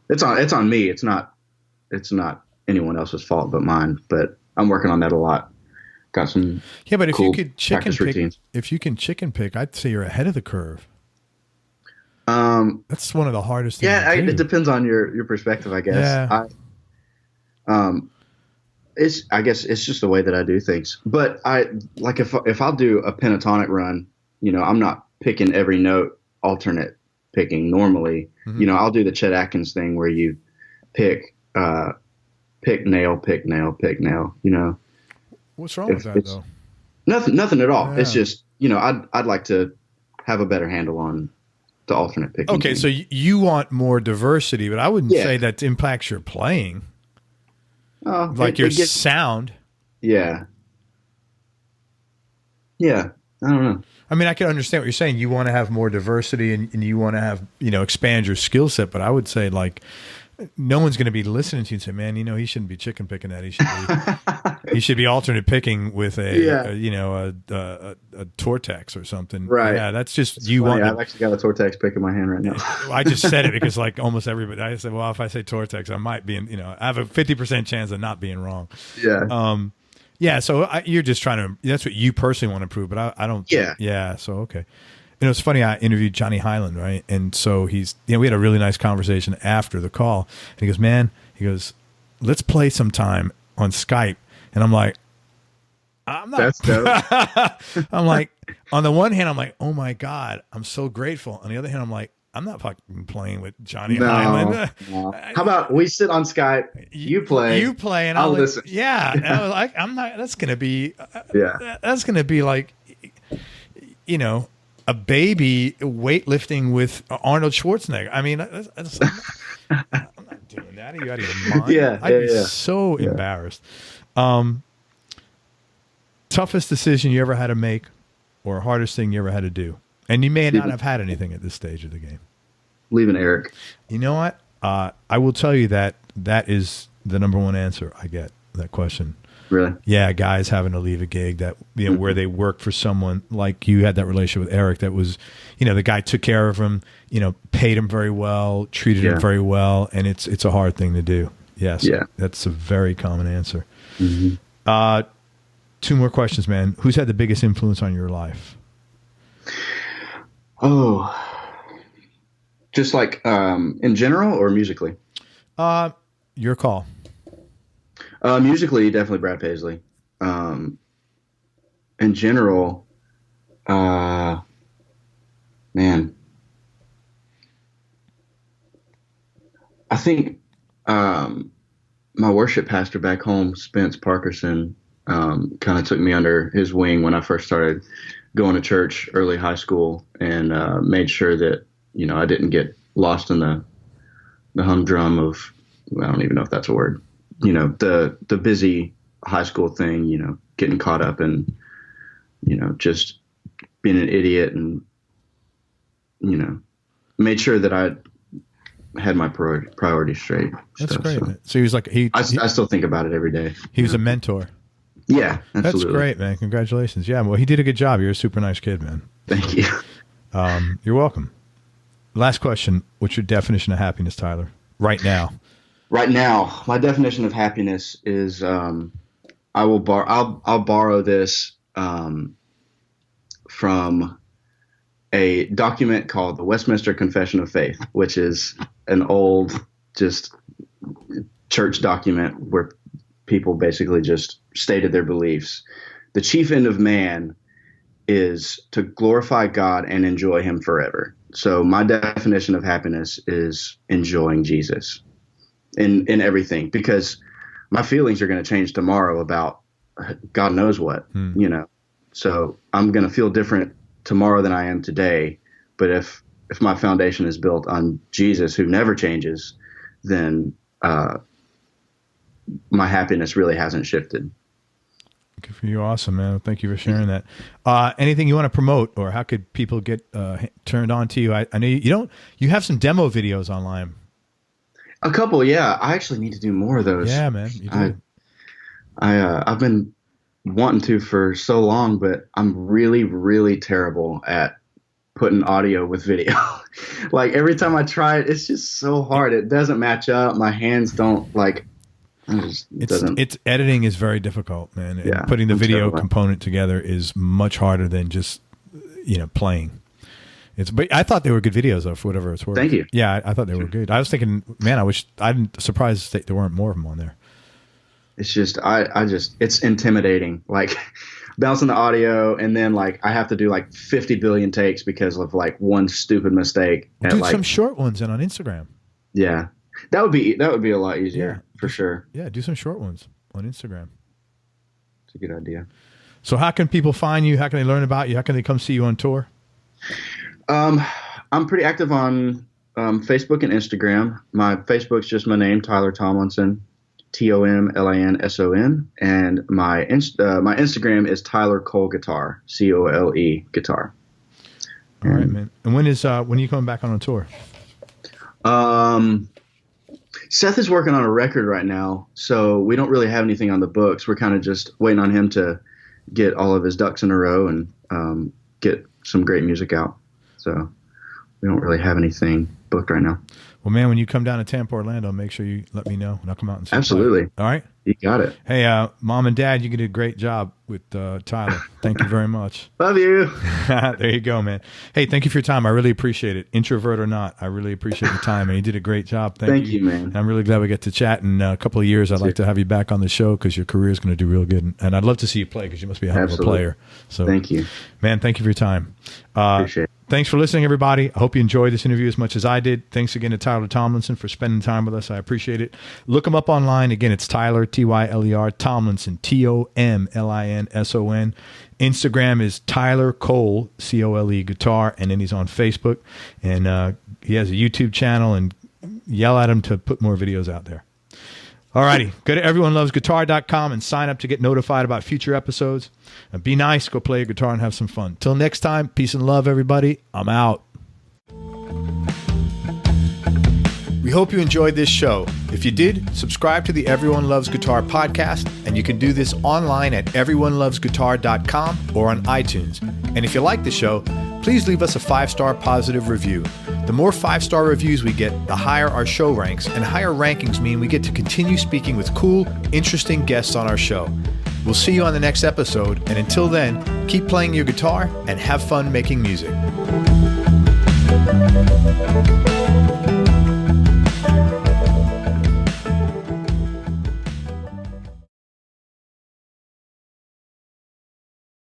It's on me. It's not anyone else's fault but mine. But I'm working on that a lot. Got some but if cool you could chicken pick, routines. if you can chicken pick, I'd say you're ahead of the curve. That's one of the hardest things. Yeah, to do. it depends on your perspective, I guess. Yeah. I guess it's just the way that I do things. But if I'll do a pentatonic run, I'm not picking every note alternate picking normally. Mm-hmm. I'll do the Chet Atkins thing where you pick nail, pick nail, pick nail. What's wrong with that though? Nothing at all. Yeah. It's just I'd like to have a better handle on the alternate picking. Okay, so you want more diversity, but I wouldn't say that impacts your playing. Your sound. Yeah. Yeah. I don't know. I mean, I can understand what you're saying. You want to have more diversity and you want to have, expand your skill set. But I would say, no one's going to be listening to you and say, man, he shouldn't be chicken picking that. He should be alternate picking with a Tortex or something. Right. Yeah, that's just it's you funny. want. I've actually got a Tortex pick in my hand right now. I just said it because almost everybody. I said, well, if I say Tortex, I might be I have a 50% chance of not being wrong. Yeah. Yeah. So you're just trying to. That's what you personally want to prove, but I don't. Yeah. Yeah. So okay. It's funny. I interviewed Johnny Hyland, right? And so we had a really nice conversation after the call. And he goes, man, let's play sometime on Skype. And I'm like, I'm not. That's dope. I'm like, on the one hand, I'm like, oh my God, I'm so grateful. On the other hand, I'm like, I'm not fucking playing with Johnny Hyland. No. How about we sit on Skype, you play, and I'll listen. Yeah. And I was like, I'm not, that's going to be, that's going to be like, a baby weightlifting with Arnold Schwarzenegger. I mean, I'm not doing that. Are you out of your mind? Yeah, I'd be so embarrassed. Toughest decision you ever had to make, or hardest thing you ever had to do? And you may not have had anything at this stage of the game. Leaving Eric. You know what? I will tell you that is the number one answer I get that question. Really? Yeah, guys having to leave a gig that where they work for someone like you had that relationship with Eric that was, the guy took care of him, paid him very well, treated him very well, and it's a hard thing to do. Yes. Yeah. That's a very common answer. Mm-hmm. 2 more questions, man. Who's had the biggest influence on your life? Oh, just in general or musically? Your call. Musically, definitely Brad Paisley. In general, man, I think my worship pastor back home, Spence Parkerson, kind of took me under his wing when I first started going to church early high school, and made sure that I didn't get lost in the humdrum of, I don't even know if that's a word. The busy high school thing, getting caught up in, just being an idiot, and, made sure that I had my priorities straight. That's great. So he was like, I still think about it every day. He was a mentor. Yeah, absolutely. That's great, man. Congratulations. Yeah, well, he did a good job. You're a super nice kid, man. Thank you. You're welcome. Last question. What's your definition of happiness, Tyler? Right now. Right now, my definition of happiness is I'll borrow this from a document called the Westminster Confession of Faith, which is an old just church document where people basically just stated their beliefs. The chief end of man is to glorify God and enjoy him forever. So my definition of happiness is enjoying Jesus in everything, because my feelings are going to change tomorrow about God knows what, so I'm going to feel different tomorrow than I am today. But if my foundation is built on Jesus, who never changes, then my happiness really hasn't shifted. Good for you. Awesome, man. Thank you for sharing that. Anything you want to promote, or how could people get turned on to you? I know you have some demo videos online. A couple, yeah. I actually need to do more of those. Yeah, man. You do. I've been wanting to for so long, but I'm really, really terrible at putting audio with video. Like every time I try it, it's just so hard. It doesn't match up. My hands don't like. It's editing is very difficult, man. And putting the video component together is much harder than just playing. But I thought they were good videos though, for whatever it's worth. Thank you. Yeah, I thought they were good. I was thinking, man, I'm surprised that there weren't more of them on there. It's just it's intimidating. Like bouncing the audio, and then like I have to do like 50 billion takes because of like one stupid mistake. Do some short ones and on Instagram. Yeah, that would be a lot easier for sure. Yeah, do some short ones on Instagram. It's a good idea. So how can people find you? How can they learn about you? How can they come see you on tour? I'm pretty active on Facebook and Instagram. My Facebook's just my name, Tyler Tomlinson, Tomlinson, and my Instagram is Tyler Cole Guitar, Cole Guitar. All right, man. And when are you coming back on a tour? Seth is working on a record right now, so we don't really have anything on the books. We're kind of just waiting on him to get all of his ducks in a row and get some great music out. So we don't really have anything booked right now. Well, man, when you come down to Tampa, Orlando, make sure you let me know, and I'll come out and see Absolutely. You. All right? You got it. Hey, Mom and Dad, you did a great job with Tyler. Thank you very much. Love you. There you go, man. Hey, thank you for your time. I really appreciate it. Introvert or not, I really appreciate your time, and you did a great job. Thank you, man. And I'm really glad we get to chat. In a couple of years, I'd like to have you back on the show because your career is going to do real good. And I'd love to see you play because you must be a hell of a player. So, thank you. Man, thank you for your time. Appreciate it. Thanks for listening, everybody. I hope you enjoyed this interview as much as I did. Thanks again to Tyler Tomlinson for spending time with us. I appreciate it. Look him up online. Again, it's Tyler, Tyler, Tomlinson, Tomlinson. Instagram is Tyler Cole, Cole Guitar, and then he's on Facebook. And he has a YouTube channel, and yell at him to put more videos out there. All righty. Go to everyonelovesguitar.com and sign up to get notified about future episodes. And be nice. Go play a guitar and have some fun. Till next time, peace and love, everybody. I'm out. We hope you enjoyed this show. If you did, subscribe to the Everyone Loves Guitar podcast, and you can do this online at everyonelovesguitar.com or on iTunes. And if you like the show, please leave us a 5-star positive review. The more 5-star reviews we get, the higher our show ranks, and higher rankings mean we get to continue speaking with cool, interesting guests on our show. We'll see you on the next episode, and until then, keep playing your guitar and have fun making music.